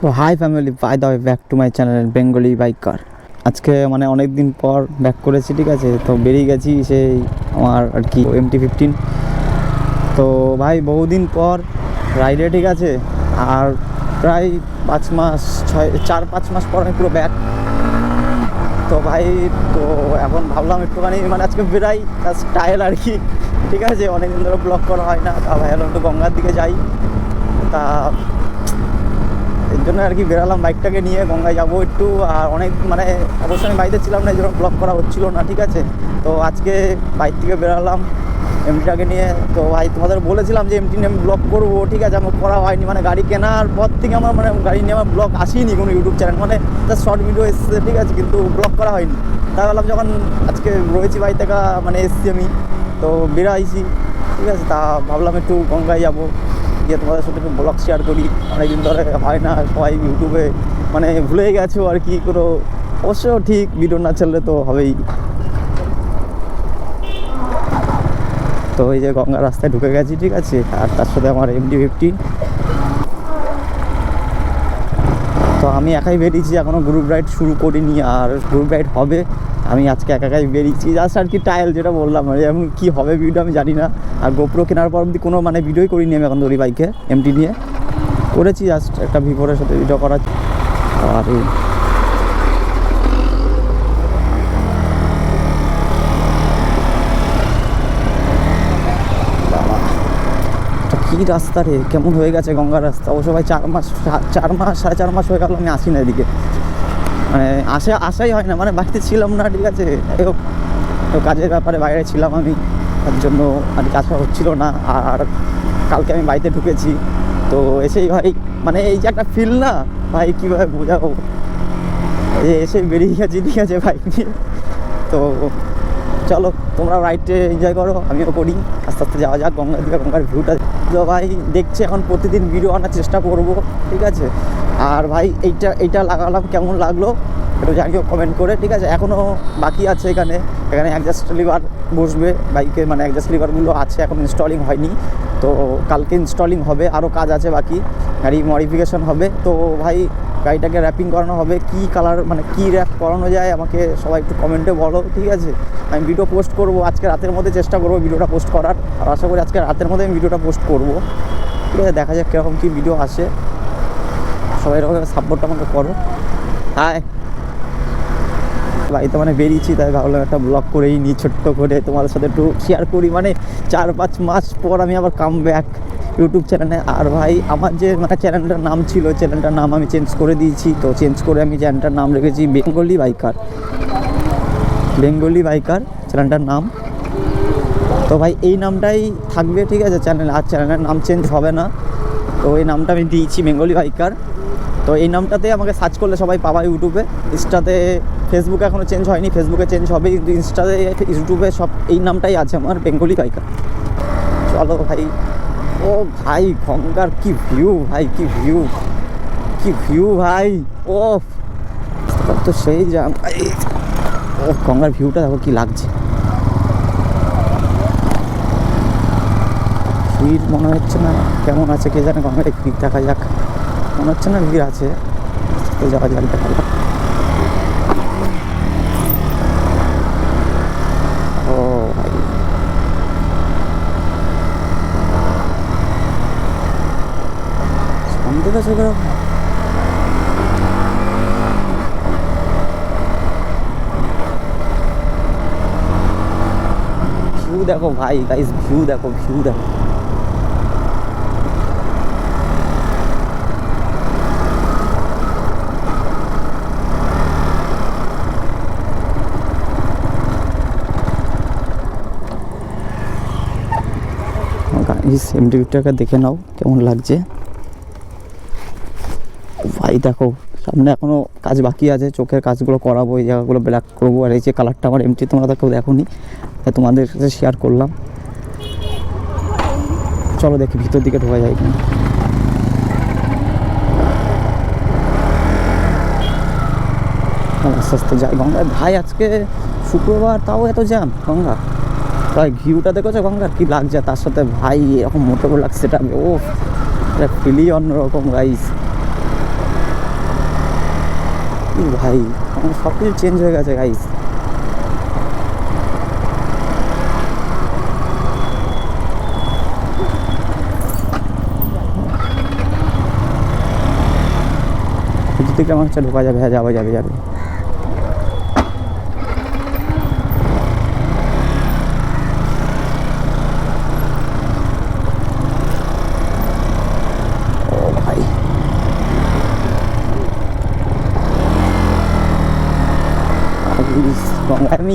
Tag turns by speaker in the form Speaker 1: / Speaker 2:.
Speaker 1: তো hi family, by the way back to my channel Bengali biker. আজকে মানে অনেক দিন পর ব্যাক করেছি, ঠিক আছে। তো বেরিয়ে গেছি সেই আমার আর কি MT-15। তো ভাই বহুদিন পর রাইডে, ঠিক আছে। আর প্রায় 4-5 মাস পর আমি পুরো ব্যাক। তো ভাই তো এখন ভাবলাম একটুখানি মানে আজকে বেরাই স্টাইল আর কি, ঠিক আছে। অনেকদিন ধরে ব্লগ করা হয় না, তা ভাই হলো একটু গঙ্গার দিকে যাই। তা এর জন্য আর কি বেরালাম বাইকটাকে নিয়ে, গঙ্গায় যাবো একটু। আর অনেক মানে অবশ্যই আমি বাড়িতে ছিলাম না, এই জন্য ব্লগ করা হচ্ছিলো না, ঠিক আছে। তো আজকে বাইক থেকে বেরালাম এমটিটাকে নিয়ে। তো ভাই তোমাদের বলেছিলাম যে এমটি নিয়ে আমি ব্লগ করবো, ঠিক আছে। আমার করা হয়নি, মানে গাড়ি কেনার পর থেকে আমার মানে গাড়ি নিয়ে আমার ব্লগ আসেনি কোনো ইউটিউব চ্যানেল, মানে জাস্ট শর্ট ভিডিও এসছে, ঠিক আছে, কিন্তু ব্লগ করা হয়নি। তাই বললাম যখন আজকে রয়েছি বাড়ি থেকে মানে এসছি আমি, তো বেরাইছি, ঠিক আছে। তা ভাবলাম একটু গঙ্গায় যাবো, গিয়ে তোমাদের সাথে একটু ব্লগ শেয়ার করি। অনেকদিন ধরে হয় না, সবাই ইউটিউবে মানে ভুলে গেছো আর কি কোনো। অবশ্য ঠিক, ভিডিও না ছাড়লে তো হবেই। তো এই যে গঙ্গার রাস্তায় ঢুকে গেছি, ঠিক আছে। আর তার সাথে আমার MT-15। তো আমি একাই বেরিয়েছি, এখনও গ্রুপ রাইড শুরু করিনি, আর গ্রুপ রাইড হবে। আমি আজকে একাই বেরিয়েছি জাস্ট আর কি, ট্রায়াল যেটা বললাম, এমন কী হবে ভিডিও আমি জানি না। আর গোপ্রো কেনার পর অবধি কোনো মানে ভিডিওই করিনি আমি এখন ধরি বাইকে, এমটি নিয়ে করেছি জাস্ট একটা ভিভোরের সাথে ভিডিও করা। আর কী রাস্তা রে, কেমন হয়ে গেছে গঙ্গার রাস্তা। অবশ্য ভাই 4 মাস 4.5 মাস হয়ে গেল আমি আসি না এদিকে, মানে আসাই হয় না, মানে বাড়িতে ছিলাম না, ঠিক আছে। যাই হোক, তো কাজের ব্যাপারে বাইরে ছিলাম আমি, তার জন্য আর কি আসা হচ্ছিল না। আর কালকে আমি বাড়িতে ঢুকেছি, তো এসেই ভাই মানে এই যে একটা ফিল না ভাই, কীভাবে বোঝাবো, এসে বেরিয়ে গেছি, ঠিক আছে, বাইক নিয়ে। তো চলো তোমরা রাইডে এনজয় করো, আমিও করি। আস্তে আস্তে যাওয়া যাক গঙ্গার দিকে, গঙ্গার ভিউটা। তো ভাই দেখছি এখন প্রতিদিন ভিডিও আনার চেষ্টা করব, ঠিক আছে। আর ভাই এইটা লাগালাম, কেমন লাগলো একটু জানিও কমেন্ট করে, ঠিক আছে। এখনও বাকি আছে, এখানে অ্যাডজাস্ট লিভার বসবে বাইকে, মানে অ্যাডজাস্ট লিভারগুলো আছে, এখন ইনস্টলিং হয়নি। তো কালকে ইনস্টলিং হবে, আরও কাজ আছে বাকি, গাড়ি মডিফিকেশন হবে। তো ভাই গাড়িটাকে র্যাপিং করানো হবে, কী কালার মানে কী র্যাপ করানো যায় আমাকে সবাই একটু কমেন্টে বলো, ঠিক আছে। আমি ভিডিও পোস্ট করব আজকে রাতের মধ্যে, চেষ্টা করব ভিডিওটা পোস্ট করার। আর আশা করি আজকে রাতের মধ্যে আমি ভিডিওটা পোস্ট করব, ঠিক আছে। দেখা যাক কীরকম কী ভিডিও আসে, সবাই এরকম সাপোর্ট আমাকে করো। হাই বাড়িতে মানে বেরিয়েছি, তাই ভাবলাম একটা ব্লগ করেই নিই ছোট্ট করে, তোমাদের সাথে একটু শেয়ার করি। মানে 4-5 মাস পর আমি আবার কাম ব্যাক ইউটিউব চ্যানেলে। আর ভাই আমার যে মানে চ্যানেলটার নাম ছিল, চ্যানেলটার নাম আমি চেঞ্জ করে দিয়েছি। তো চেঞ্জ করে আমি চ্যানেলটার নাম রেখেছি বেঙ্গলি বাইকার চ্যানেলটার নাম। তো ভাই এই নামটাই থাকবে, ঠিক আছে, চ্যানেল। আর চ্যানেলের নাম চেঞ্জ হবে না, তো এই নামটা আমি দিয়েছি বেঙ্গলি বাইকার। তো এই নামটাতে আমাকে সার্চ করলে সবাই পাবা ইউটিউবে। ইনস্টাতে, ফেসবুকে এখনও চেঞ্জ হয়নি, ফেসবুকে চেঞ্জ হবে, কিন্তু ইনস্টাতে ইউটিউবে সব এই নামটাই আছে আমার, বেঙ্গলি বাইকার। চলো ভাই, ও ভাই গঙ্গার কি ভিউ ভাই, কি ভিউ ভাই, ও তো সেই জাম। ও গঙ্গার ভিউটা দেখো কি লাগছে। ভিড় মনে হচ্ছে না, কেমন আছে কে জানে, গঙ্গায় ভিড় দেখা যাক। মনে হচ্ছে না ভিড় আছে, তো যাওয়া যাক, দেখা যাক। ও ভাই সামনে গেছে ভিউ দেখো ভাই, গাইস ভিউ দেখো। গাইস MT-15টাকে দেখে নাও কেমন লাগছে ভাই। দেখো সামনে এখনও কাজ বাকি আছে, চোখের কাজগুলো করাবো, এই জায়গাগুলো ব্ল্যাক করবো। আর এই যে কালারটা আমার MT তোমরা তো কেউ দেখোনি, তাই তোমাদের সাথে শেয়ার করলাম। চলো দেখি ভিতর দিকে ঢোকা যায় কিনা। আস্তে আস্তে যাই গঙ্গায়। ভাই আজকে শুক্রবার, তাও এত জ্যাম গঙ্গা। ভাই ভিউটা দেখেছো গঙ্গার কী লাগছে, তার সাথে ভাই এরকম মোটর লাগছে, সেটা ও ফিলি অন্যরকম গাইস। ভাই সব কিছু চেঞ্জ হয়ে গেছে গাইস। ভিতর থেকে আমার হচ্ছে ঢোকা যাবে, হ্যাঁ যাবে যাবে যাবে। ও ভাই গঙ্গায় আমি